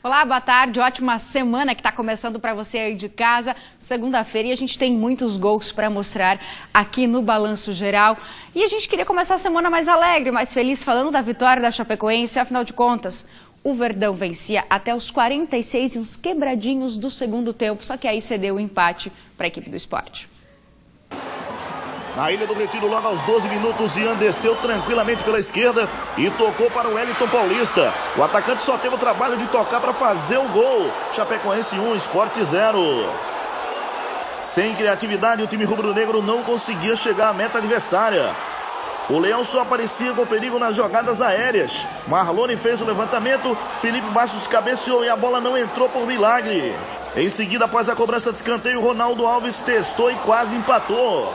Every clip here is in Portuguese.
Olá, boa tarde, ótima semana que está começando para você aí de casa, segunda-feira, e a gente tem muitos gols para mostrar aqui no Balanço Geral. E a gente queria começar a semana mais alegre, mais feliz, falando da vitória da Chapecoense. Afinal de contas, o Verdão vencia até os 46 e uns quebradinhos do segundo tempo, só que aí cedeu o empate para a equipe do Sport. Na Ilha do Retiro, logo aos 12 minutos, Ian desceu tranquilamente pela esquerda e tocou para o Wellington Paulista. O atacante só teve o trabalho de tocar para fazer o gol. Chapecoense 1, Sport 0. Sem criatividade, o time rubro-negro não conseguia chegar à meta adversária. O Leão só aparecia com perigo nas jogadas aéreas. Marlone fez o levantamento, Felipe Bastos cabeceou e a bola não entrou por milagre. Em seguida, após a cobrança de escanteio, Ronaldo Alves testou e quase empatou.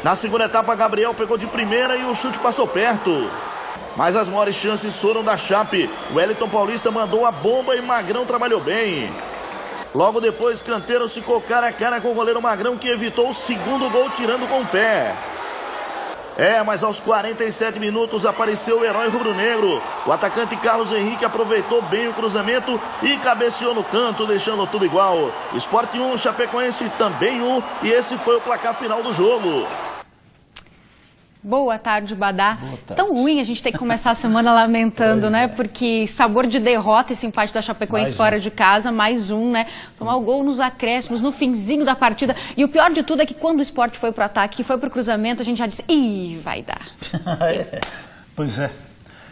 Na segunda etapa, Gabriel pegou de primeira e o chute passou perto. Mas as maiores chances foram da Chape. Wellington Paulista mandou a bomba e Magrão trabalhou bem. Logo depois, Canteiro ficou cara a cara com o goleiro Magrão, que evitou o segundo gol tirando com o pé. Mas aos 47 minutos apareceu o herói rubro-negro. O atacante Carlos Henrique aproveitou bem o cruzamento e cabeceou no canto, deixando tudo igual. Sport 1, Chapecoense também 1, e esse foi o placar final do jogo. Boa tarde, Badá. Boa tarde. Tão ruim a gente ter que começar a semana lamentando, né? Porque sabor de derrota esse empate da Chapecoense fora de casa, mais um, né? Tomar o gol nos acréscimos, no finzinho da partida. E o pior de tudo é que quando o Sport foi pro ataque, foi pro cruzamento, a gente já disse, ih, vai dar. Pois é.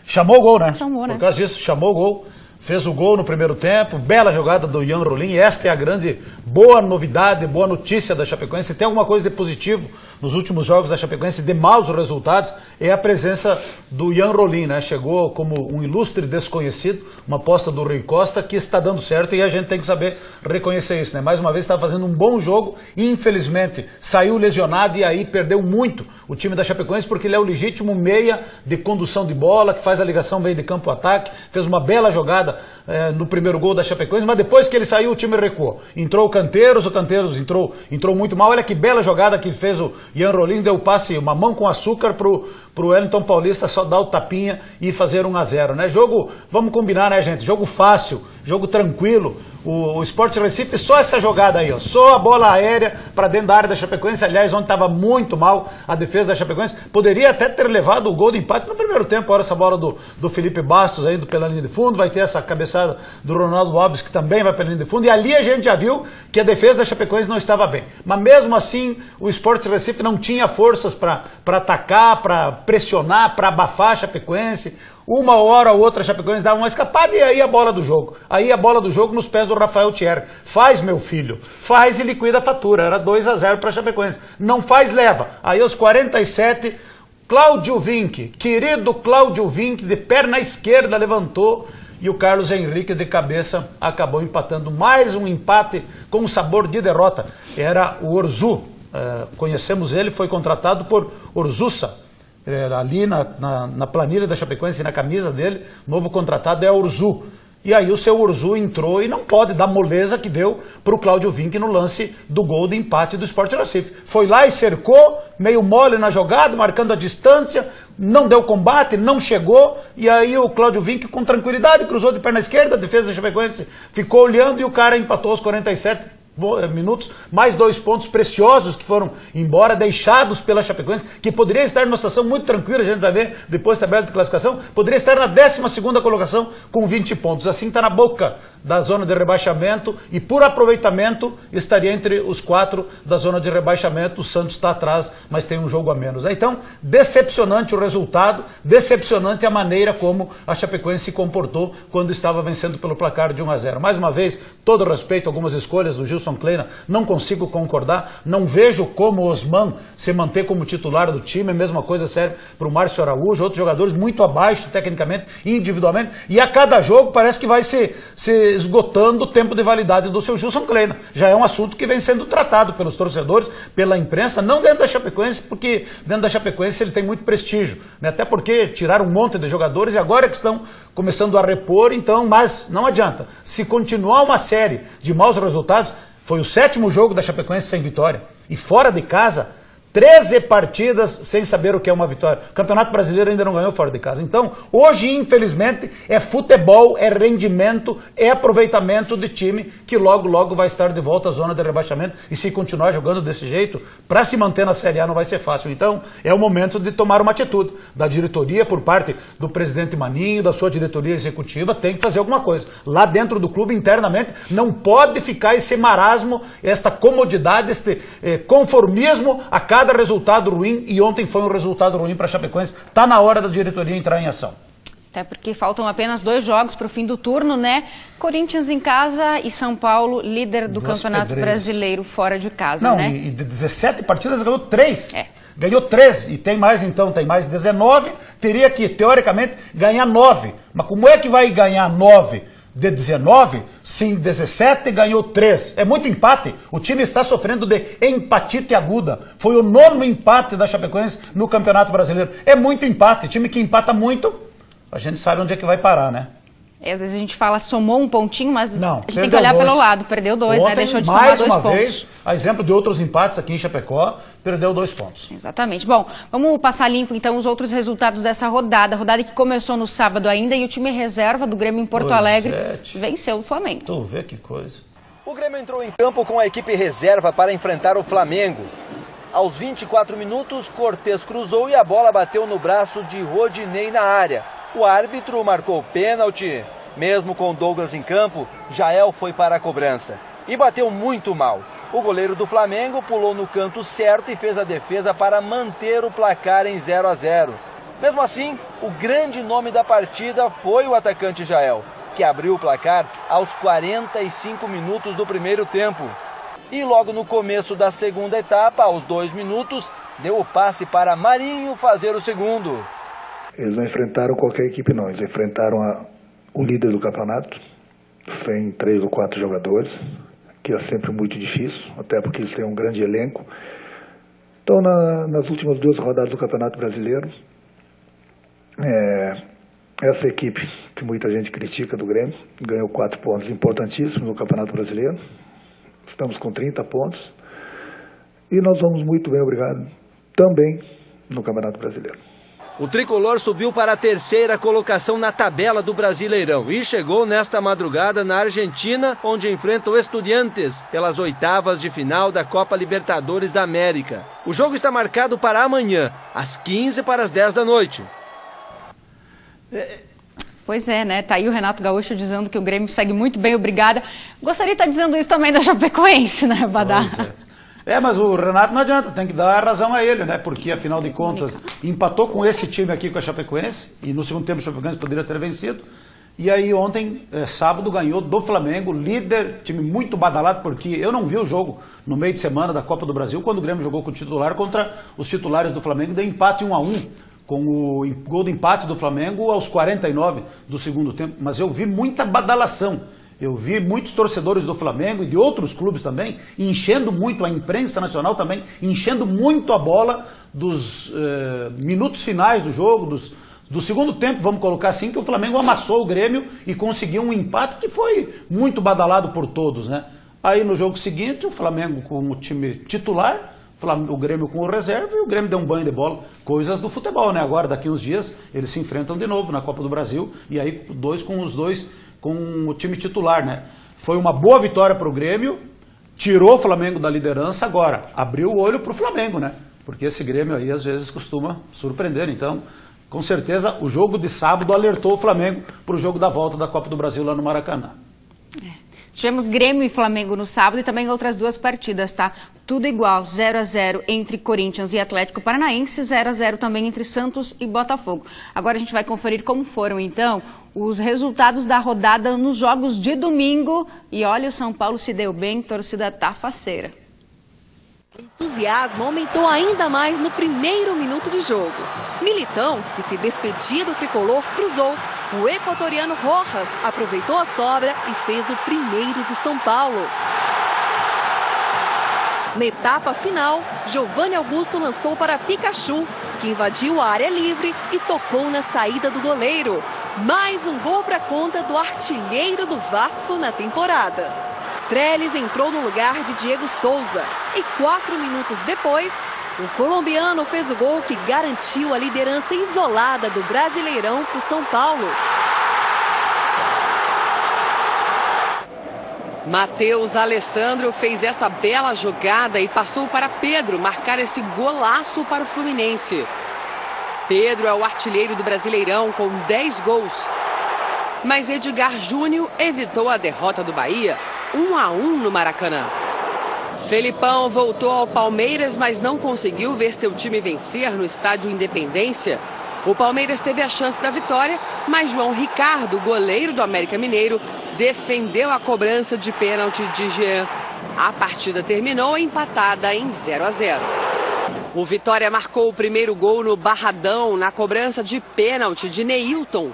Chamou o gol, né? Chamou, né? Por causa disso, chamou o gol. Fez o gol no primeiro tempo, bela jogada do Ian Rolim. Esta é a grande boa novidade, boa notícia da Chapecoense. Se tem alguma coisa de positivo nos últimos jogos da Chapecoense, de maus resultados, é a presença do Ian Rolim, né? Chegou como um ilustre desconhecido, uma aposta do Rui Costa, que está dando certo e a gente tem que saber reconhecer isso, né? Mais uma vez estava fazendo um bom jogo e infelizmente saiu lesionado e aí perdeu muito o time da Chapecoense, porque ele é o legítimo meia de condução de bola, que faz a ligação meio de campo-ataque, fez uma bela jogada no primeiro gol da Chapecoense, mas depois que ele saiu o time recuou. Entrou o Canteiros entrou muito mal. Olha que bela jogada que fez o Ian Rolim, deu o passe, uma mão com açúcar pro Wellington Paulista só dar o tapinha e fazer 1-0, né? Jogo, vamos combinar, né, gente? Jogo fácil, jogo tranquilo. O Sport Recife, só essa jogada aí, ó, só a bola aérea para dentro da área da Chapecoense, aliás, onde estava muito mal a defesa da Chapecoense, poderia até ter levado o gol de empate no primeiro tempo. Olha essa bola do Felipe Bastos aí pela linha de fundo, vai ter essa cabeçada do Ronaldo Alves, que também vai pela linha de fundo, e ali a gente já viu que a defesa da Chapecoense não estava bem. Mas mesmo assim, o Sport Recife não tinha forças para atacar, para pressionar, para abafar a Chapecoense. Uma hora ou outra a Chapecoense dava uma escapada e aí a bola do jogo. Aí a bola do jogo nos pés do Rafael Thierry. Faz, meu filho. Faz e liquida a fatura. Era 2-0 para a Chapecoense. Não faz, leva. Aí aos 47, Cláudio Vinck, querido Cláudio Vinck, de perna esquerda, levantou e o Carlos Henrique de cabeça acabou empatando. Mais um empate com sabor de derrota. Era o Orzu. Conhecemos ele, foi contratado por Orzusa. Ali na planilha da Chapecoense, na camisa dele, novo contratado é Orzu. E aí o seu Orzu entrou e não pode dar moleza que deu para o Cláudio Vinck no lance do gol de empate do Sport Recife. Foi lá e cercou, meio mole na jogada, marcando a distância, não deu combate, não chegou, e aí o Cláudio Vinck com tranquilidade cruzou de perna esquerda, a defesa da Chapecoense ficou olhando e o cara empatou aos 47 minutos, mais 2 pontos preciosos que foram embora, deixados pela Chapecoense, que poderia estar numa situação muito tranquila, a gente vai ver depois da tabela de classificação, poderia estar na 12ª colocação com 20 pontos, assim está na boca da zona de rebaixamento e por aproveitamento estaria entre os 4 da zona de rebaixamento. O Santos está atrás, mas tem um jogo a menos. Então, decepcionante o resultado, decepcionante a maneira como a Chapecoense se comportou quando estava vencendo pelo placar de 1-0. Mais uma vez, todo respeito a algumas escolhas do Gilson Kleina, não consigo concordar, não vejo como o Osman se manter como titular do time, a mesma coisa serve para o Márcio Araújo, outros jogadores muito abaixo tecnicamente e individualmente, e a cada jogo parece que vai se esgotando o tempo de validade do seu Gilson Kleina. Já é um assunto que vem sendo tratado pelos torcedores, pela imprensa, não dentro da Chapecoense, porque dentro da Chapecoense ele tem muito prestígio, né? Até porque tiraram um monte de jogadores e agora que estão começando a repor, então, mas não adianta. Se continuar uma série de maus resultados, foi o 7º jogo da Chapecoense sem vitória. E fora de casa, 13 partidas sem saber o que é uma vitória. O Campeonato Brasileiro ainda não ganhou fora de casa. Então, hoje, infelizmente, é futebol, é rendimento, é aproveitamento de time que logo, logo vai estar de volta à zona de rebaixamento. E se continuar jogando desse jeito, para se manter na Série A não vai ser fácil. Então, é o momento de tomar uma atitude da diretoria, por parte do presidente Maninho, da sua diretoria executiva, tem que fazer alguma coisa. Lá dentro do clube, internamente, não pode ficar esse marasmo, esta comodidade, este conformismo a cada resultado ruim, e ontem foi um resultado ruim para a Chapecoense. Está na hora da diretoria entrar em ação. Até porque faltam apenas 2 jogos para o fim do turno, né? Corinthians em casa e São Paulo, líder do Campeonato Brasileiro, fora de casa, não, né? E de 17 partidas ganhou 3. É. Ganhou 13, e tem mais então, tem mais 19, teria que, teoricamente, ganhar 9. Mas como é que vai ganhar 9 de 19, sim, 17 ganhou 3. É muito empate. O time está sofrendo de empatite aguda. Foi o 9º empate da Chapecoense no Campeonato Brasileiro. É muito empate. Time que empata muito, a gente sabe onde é que vai parar, né? Às vezes a gente fala somou um pontinho, mas não, a gente tem que olhar pelo lado. Perdeu 2, ontem, né? Deixou de somar 2 pontos. Mais uma vez, a exemplo de outros empates aqui em Chapecó, perdeu 2 pontos. Exatamente. Bom, vamos passar limpo então os outros resultados dessa rodada. Rodada que começou no sábado ainda, e o time reserva do Grêmio em Porto Alegre venceu o Flamengo. Tu vê que coisa. O Grêmio entrou em campo com a equipe reserva para enfrentar o Flamengo. Aos 24 minutos, Cortez cruzou e a bola bateu no braço de Rodinei na área. O árbitro marcou pênalti. Mesmo com Douglas em campo, Jael foi para a cobrança e bateu muito mal. O goleiro do Flamengo pulou no canto certo e fez a defesa para manter o placar em 0-0. Mesmo assim, o grande nome da partida foi o atacante Jael, que abriu o placar aos 45 minutos do primeiro tempo. E logo no começo da segunda etapa, aos 2 minutos, deu o passe para Marinho fazer o segundo. Eles não enfrentaram qualquer equipe não, eles enfrentaram o líder do campeonato, sem 3 ou 4 jogadores, que é sempre muito difícil, até porque eles têm um grande elenco. Então, nas últimas 2 rodadas do Campeonato Brasileiro, essa equipe, que muita gente critica do Grêmio, ganhou 4 pontos importantíssimos no Campeonato Brasileiro. Estamos com 30 pontos e nós vamos muito bem, obrigado, também no Campeonato Brasileiro. O tricolor subiu para a 3ª colocação na tabela do Brasileirão e chegou nesta madrugada na Argentina, onde enfrenta o Estudiantes pelas 8ª de final da Copa Libertadores da América. O jogo está marcado para amanhã, às 15 para as 10 da noite. Pois é, né? Tá aí o Renato Gaúcho dizendo que o Grêmio segue muito bem, obrigada. Gostaria de estar dizendo isso também da Chapecoense, né, Badá? Mas o Renato não adianta, tem que dar razão a ele, né? Porque, afinal de contas, empatou com esse time aqui, com a Chapecoense, e no segundo tempo o Chapecoense poderia ter vencido. E aí ontem, sábado, ganhou do Flamengo, líder, time muito badalado, porque eu não vi o jogo no meio de semana da Copa do Brasil, quando o Grêmio jogou com o titular contra os titulares do Flamengo, deu empate 1-1. Com o gol de empate do Flamengo aos 49 do segundo tempo. Mas eu vi muita badalação. Eu vi muitos torcedores do Flamengo e de outros clubes também, enchendo muito, a imprensa nacional também, enchendo muito a bola dos minutos finais do jogo, do segundo tempo, vamos colocar assim, que o Flamengo amassou o Grêmio e conseguiu um empate que foi muito badalado por todos, né? Aí no jogo seguinte, o Flamengo com o time titular, o Grêmio com o reserva, e o Grêmio deu um banho de bola. Coisas do futebol, né? Agora, daqui uns dias, eles se enfrentam de novo na Copa do Brasil, e aí com o time titular, né? Foi uma boa vitória para o Grêmio, tirou o Flamengo da liderança, agora abriu o olho para o Flamengo, né? Porque esse Grêmio aí às vezes costuma surpreender. Então, com certeza, o jogo de sábado alertou o Flamengo para o jogo da volta da Copa do Brasil lá no Maracanã. Tivemos Grêmio e Flamengo no sábado e também outras 2 partidas, tá? Tudo igual, 0-0 entre Corinthians e Atlético Paranaense, 0-0 também entre Santos e Botafogo. Agora a gente vai conferir como foram, então, os resultados da rodada nos jogos de domingo. E olha, o São Paulo se deu bem, torcida tá faceira. O entusiasmo aumentou ainda mais no primeiro minuto de jogo. Militão, que se despedia do tricolor, cruzou. O equatoriano Rojas aproveitou a sobra e fez o primeiro do São Paulo. Na etapa final, Giovanni Augusto lançou para Pikachu, que invadiu a área livre e tocou na saída do goleiro. Mais um gol para a conta do artilheiro do Vasco na temporada. Trellis entrou no lugar de Diego Souza e 4 minutos depois, O colombiano fez o gol que garantiu a liderança isolada do Brasileirão para o São Paulo. Matheus Alessandro fez essa bela jogada e passou para Pedro marcar esse golaço para o Fluminense. Pedro é o artilheiro do Brasileirão com 10 gols. Mas Edgar Júnior evitou a derrota do Bahia, 1-1 no Maracanã. Felipão voltou ao Palmeiras, mas não conseguiu ver seu time vencer no estádio Independência. O Palmeiras teve a chance da vitória, mas João Ricardo, goleiro do América Mineiro, defendeu a cobrança de pênalti de Jean. A partida terminou empatada em 0-0. O Vitória marcou o primeiro gol no Barradão, na cobrança de pênalti de Neilton.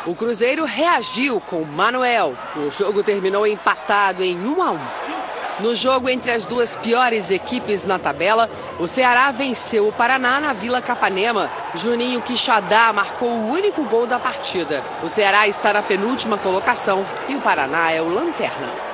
O Cruzeiro reagiu com Manuel. O jogo terminou empatado em 1-1. No jogo entre as duas piores equipes na tabela, o Ceará venceu o Paraná na Vila Capanema. Juninho Quixadá marcou o único gol da partida. O Ceará está na penúltima colocação e o Paraná é o lanterna.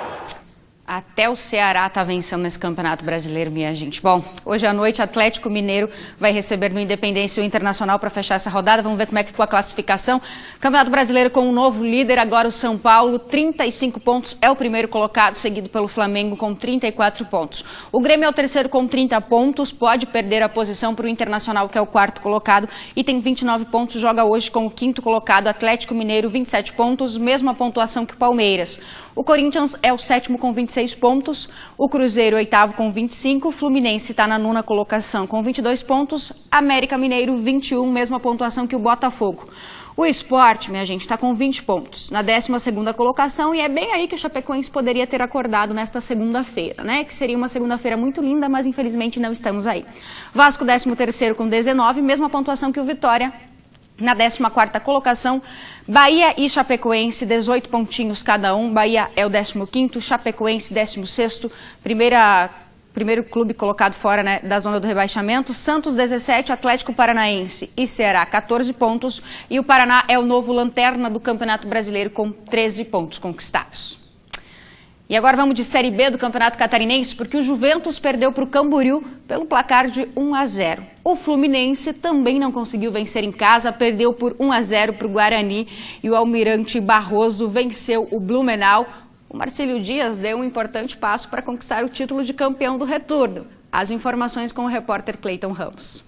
Até o Ceará está vencendo nesse Campeonato Brasileiro, minha gente. Bom, hoje à noite, Atlético Mineiro vai receber no Independência o Internacional para fechar essa rodada. Vamos ver como é que ficou a classificação. Campeonato Brasileiro com um novo líder, agora o São Paulo, 35 pontos, é o primeiro colocado, seguido pelo Flamengo com 34 pontos. O Grêmio é o terceiro com 30 pontos, pode perder a posição para o Internacional, que é o quarto colocado, e tem 29 pontos, joga hoje com o quinto colocado, Atlético Mineiro, 27 pontos, mesma pontuação que o Palmeiras. O Corinthians é o sétimo com 26 pontos, o Cruzeiro oitavo com 25, o Fluminense está na nona colocação com 22 pontos, América Mineiro 21, mesma pontuação que o Botafogo. O Sport, minha gente, está com 20 pontos, na 12ª colocação, e é bem aí que o Chapecoense poderia ter acordado nesta segunda-feira, né? Que seria uma segunda-feira muito linda, mas infelizmente não estamos aí. Vasco 13º com 19, mesma pontuação que o Vitória. Na 14ª colocação, Bahia e Chapecoense, 18 pontinhos cada um. Bahia é o 15º, Chapecoense 16º, primeiro clube colocado fora, né, da zona do rebaixamento. Santos 17, Atlético Paranaense e Ceará 14 pontos. E o Paraná é o novo lanterna do Campeonato Brasileiro com 13 pontos conquistados. E agora vamos de Série B do Campeonato Catarinense, porque o Juventus perdeu para o Camboriú pelo placar de 1-0. O Fluminense também não conseguiu vencer em casa, perdeu por 1-0 para o Guarani, e o Almirante Barroso venceu o Blumenau. O Marcílio Dias deu um importante passo para conquistar o título de campeão do retorno. As informações com o repórter Cleiton Ramos.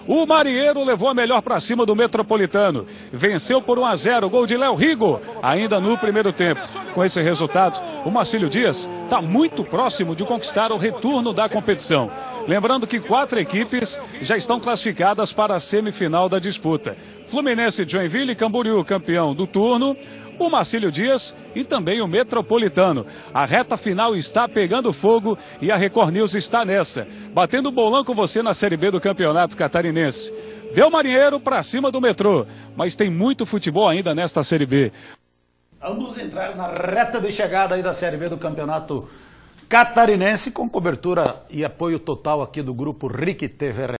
O Marinheiro levou a melhor para cima do Metropolitano. Venceu por 1-0, gol de Léo Rigo, ainda no primeiro tempo. Com esse resultado, o Marcílio Dias está muito próximo de conquistar o retorno da competição. Lembrando que 4 equipes já estão classificadas para a semifinal da disputa. Fluminense, Joinville e Camboriú, campeão do turno. O Marcílio Dias e também o Metropolitano. A reta final está pegando fogo e a Record News está nessa, batendo bolão com você na Série B do Campeonato Catarinense. Deu Marinheiro para cima do Metrô, mas tem muito futebol ainda nesta Série B. Vamos entrar na reta de chegada aí da Série B do Campeonato Catarinense, com cobertura e apoio total aqui do Grupo RIC TV.